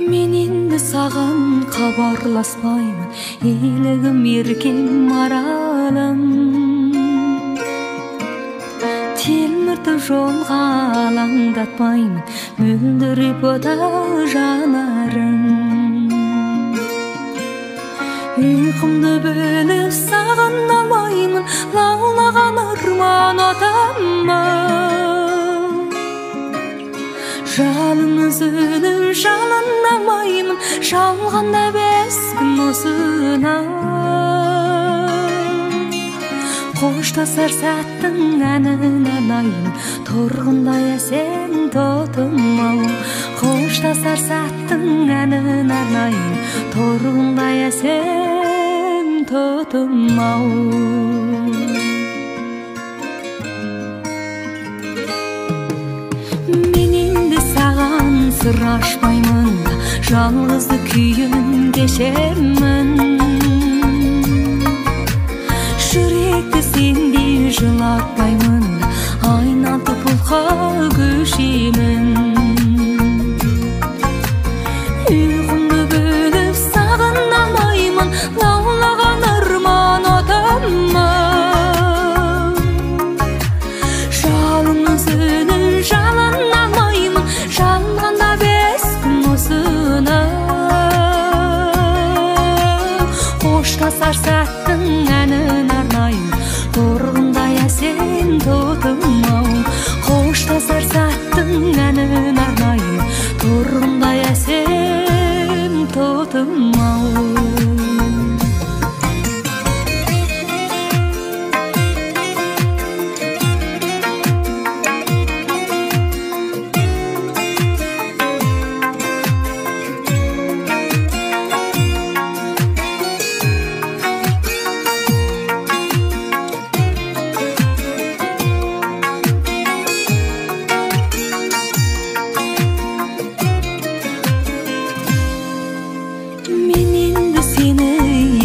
Мен енді саған хабарласпаймын, елігім еркем маралым. Телміртіп жолға алаңдатпаймын, мөлдіреп ота жанарың. Ұйқымды бөліп сағынамаймын, лаулаған ұрман отамын. Жалын үзіліп жалынамаймын, жалғанда 5 күн осына. Қоштасар сәттің әнін арнайын, торғындай әсем тотым-ау. Қоштасар сәттің әнін арнайын, торғындай әсем тотым-ау. Мен енді саған сыр ашпаймын, жалғызды күйін кешемін. Жүректі сендей жылатпаймын, айнатып бұлқа көшемін. Ұйқымды бөліп сағынамаймын, лаулаған ұрман отамын. Жалын үзіліп жалынамаймын, жалғанда 5 күн осына. Қоштасар сәттің әнін арнайын, торғындай әсем тотым-ау. Қоштасар сәттің әнін арнайын, торғындай әсем тотым-ау.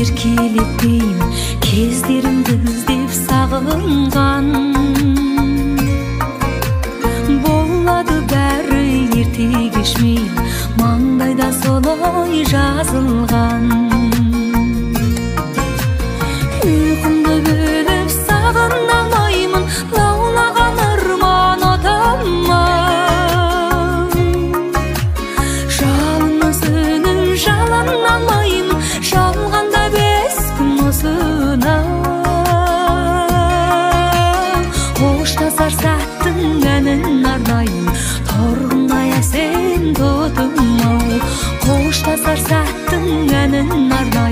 Еркелетпеймін, кездерімді іздеп сағынған. Болады бәрі ерте кеш мейлі, маңдайда солай жазылған. Ұйқымды бөліп сағынамаймын, лаулаған ұрман отамын. Жалын үзіліп жалынамаймын, жалғанда 5 күн осына. Қоштасар сәттің әнін арнайын, торғындай әсем тотым-ау. Қоштасар сәттің әнін арнайын,